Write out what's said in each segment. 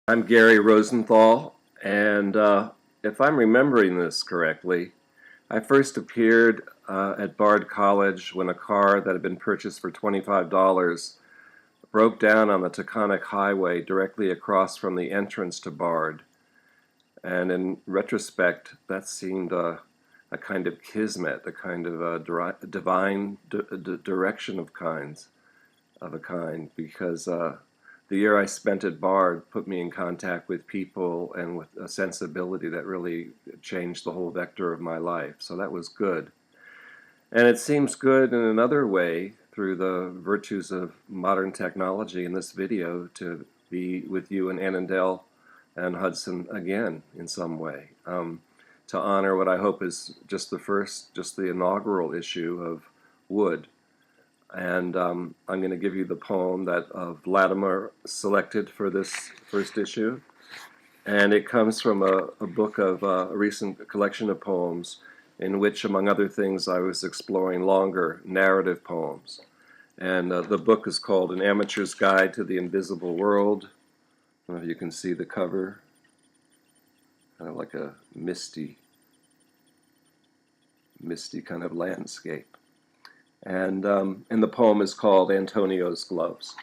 I'm Gary Rosenthal, and if I'm remembering this correctly, I first appeared at Bard College when a car that had been purchased for $25 broke down on the Taconic Highway directly across from the entrance to Bard. And in retrospect, that seemed a kind of kismet, a kind of a divine direction of a kind, because the year I spent at Bard put me in contact with people and with a sensibility that really changed the whole vector of my life. So that was good. And it seems good in another way through the virtues of modern technology in this video to be with you in Annandale and Hudson again in some way. To honor what I hope is just the inaugural issue of Wood. And I'm going to give you the poem that Vladimir selected for this first issue. And it comes from a book of a recent collection of poems in which, among other things, I was exploring longer narrative poems. And the book is called An Amateur's Guide to the Invisible World. I don't know if you can see the cover. Kind of like a misty kind of landscape. And the poem is called Antonio's Gloves.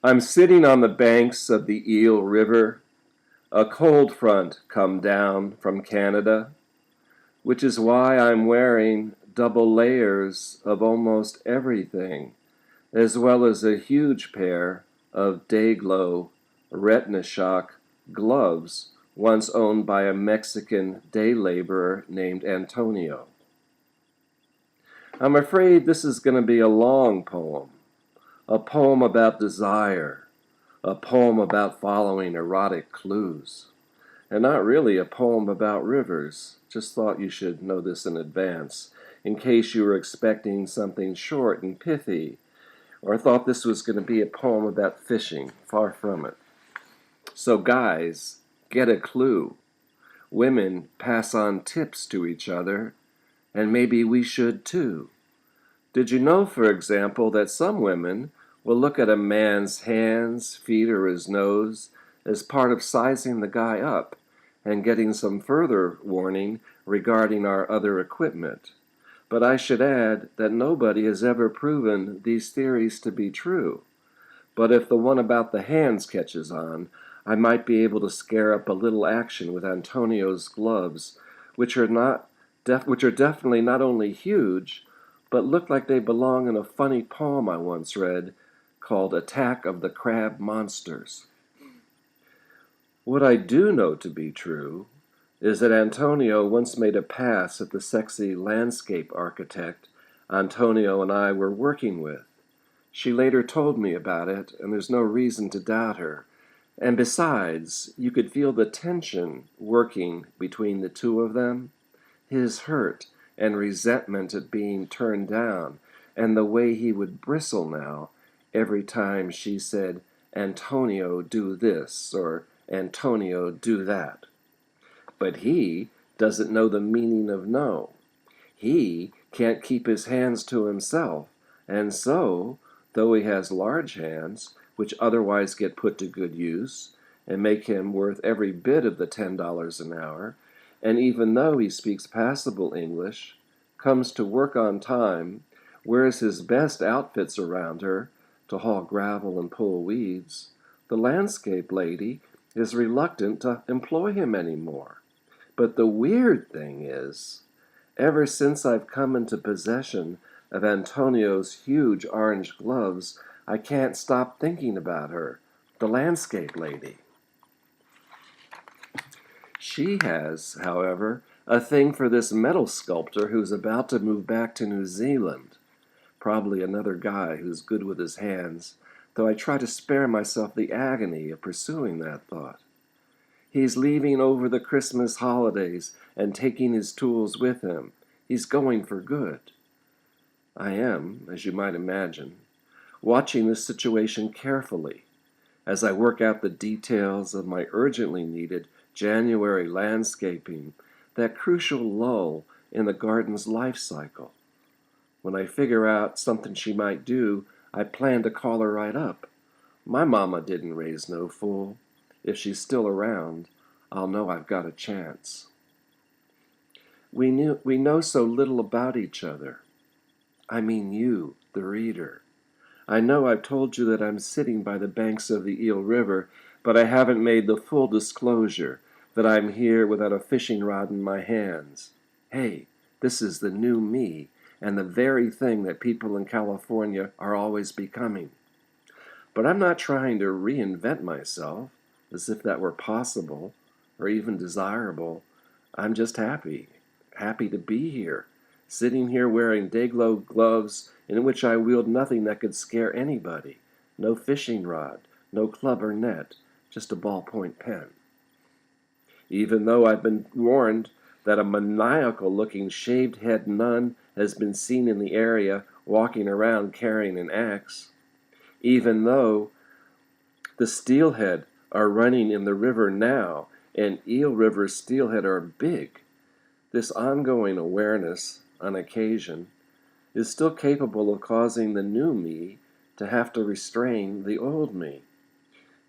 I'm sitting on the banks of the Eel River, a cold front come down from Canada, which is why I'm wearing double layers of almost everything, as well as a huge pair of day-glow retina shock gloves once owned by a Mexican day laborer named Antonio. I'm afraid this is going to be a long poem, a poem about desire, a poem about following erotic clues, and not really a poem about rivers. Just thought you should know this in advance, in case you were expecting something short and pithy, or thought this was going to be a poem about fishing. Far from it. So guys, get a clue. Women pass on tips to each other, and maybe we should too. Did you know, for example, that some women will look at a man's hands, feet, or his nose as part of sizing the guy up and getting some further warning regarding our other equipment? But I should add that nobody has ever proven these theories to be true. But if the one about the hands catches on, I might be able to scare up a little action with Antonio's gloves, which are definitely not only huge, but look like they belong in a funny poem I once read called Attack of the Crab Monsters. What I do know to be true is that Antonio once made a pass at the sexy landscape architect Antonio and I were working with. She later told me about it, and there's no reason to doubt her. And besides, you could feel the tension working between the two of them, his hurt and resentment at being turned down, and the way he would bristle now every time she said, "Antonio, do this," or "Antonio, do that." But he doesn't know the meaning of no. He can't keep his hands to himself, and so, though he has large hands, which otherwise get put to good use and make him worth every bit of the $10 an hour, and even though he speaks passable English, comes to work on time, wears his best outfits around her to haul gravel and pull weeds, the landscape lady is reluctant to employ him anymore. But the weird thing is, ever since I've come into possession of Antonio's huge orange gloves, I can't stop thinking about her, the landscape lady. She has, however, a thing for this metal sculptor who's about to move back to New Zealand. Probably another guy who's good with his hands, though I try to spare myself the agony of pursuing that thought. He's leaving over the Christmas holidays and taking his tools with him. He's going for good. I am, as you might imagine, watching this situation carefully as I work out the details of my urgently needed January landscaping, that crucial lull in the garden's life cycle. When I figure out something she might do, I plan to call her right up. My mama didn't raise no fool. If she's still around, I'll know I've got a chance. We know so little about each other. I mean you, the reader. I know I've told you that I'm sitting by the banks of the Eel River, but I haven't made the full disclosure that I'm here without a fishing rod in my hands. Hey, this is the new me, and the very thing that people in California are always becoming. But I'm not trying to reinvent myself, as if that were possible, or even desirable. I'm just happy to be here, sitting here wearing day-glow gloves in which I wield nothing that could scare anybody. No fishing rod, no club or net, just a ballpoint pen. Even though I've been warned that a maniacal-looking shaved-head nun has been seen in the area walking around carrying an axe. Even though the steelhead are running in the river now, and Eel River steelhead are big, this ongoing awareness, on occasion, is still capable of causing the new me to have to restrain the old me.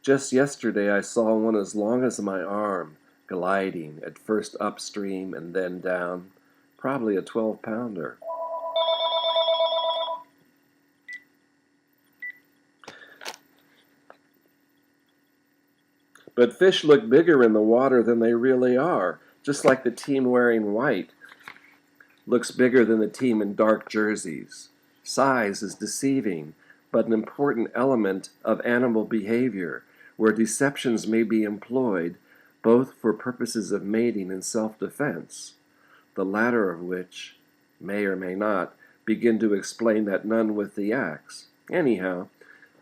Just yesterday I saw one as long as my arm, gliding at first upstream and then down, probably a 12-pounder. But fish look bigger in the water than they really are, just like the team wearing white looks bigger than the team in dark jerseys. Size is deceiving, but an important element of animal behavior, where deceptions may be employed both for purposes of mating and self-defense, the latter of which may or may not begin to explain that nun with the axe. Anyhow,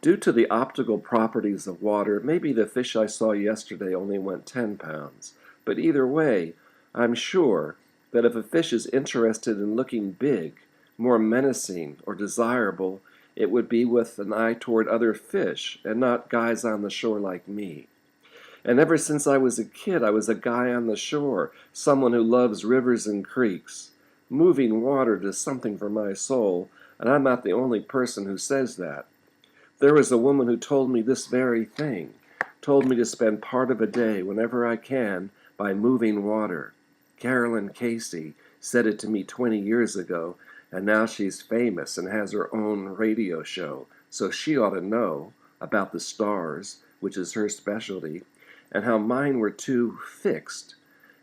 due to the optical properties of water, maybe the fish I saw yesterday only went 10 pounds. But either way, I'm sure that if a fish is interested in looking big, more menacing, or desirable, it would be with an eye toward other fish and not guys on the shore like me. And ever since I was a kid, I was a guy on the shore, someone who loves rivers and creeks. Moving water does something for my soul, and I'm not the only person who says that. There was a woman who told me this very thing, told me to spend part of a day, whenever I can, by moving water. Carolyn Casey said it to me 20 years ago, and now she's famous and has her own radio show, so she ought to know about the stars, which is her specialty, and how mine were too fixed,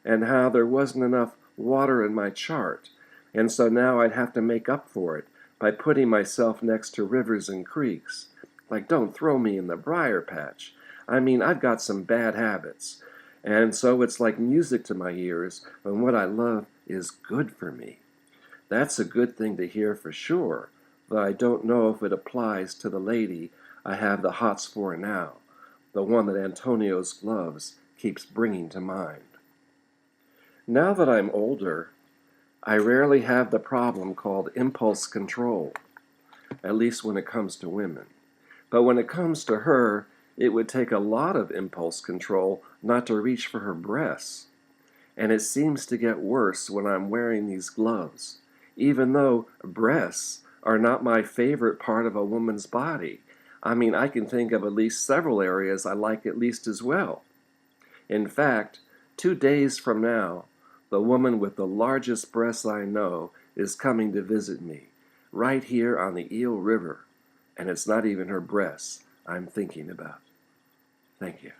and how there wasn't enough water in my chart, and so now I'd have to make up for it by putting myself next to rivers and creeks. Like, don't throw me in the briar patch. I mean, I've got some bad habits, and so it's like music to my ears when what I love is good for me. That's a good thing to hear for sure, but I don't know if it applies to the lady I have the hots for now, the one that Antonio's gloves keeps bringing to mind. Now that I'm older, I rarely have the problem called impulse control, at least when it comes to women. But when it comes to her, it would take a lot of impulse control not to reach for her breasts. And it seems to get worse when I'm wearing these gloves, even though breasts are not my favorite part of a woman's body. I mean, I can think of at least several areas I like at least as well. In fact, 2 days from now, the woman with the largest breasts I know is coming to visit me, right here on the Eel River. And it's not even her breasts I'm thinking about. Thank you.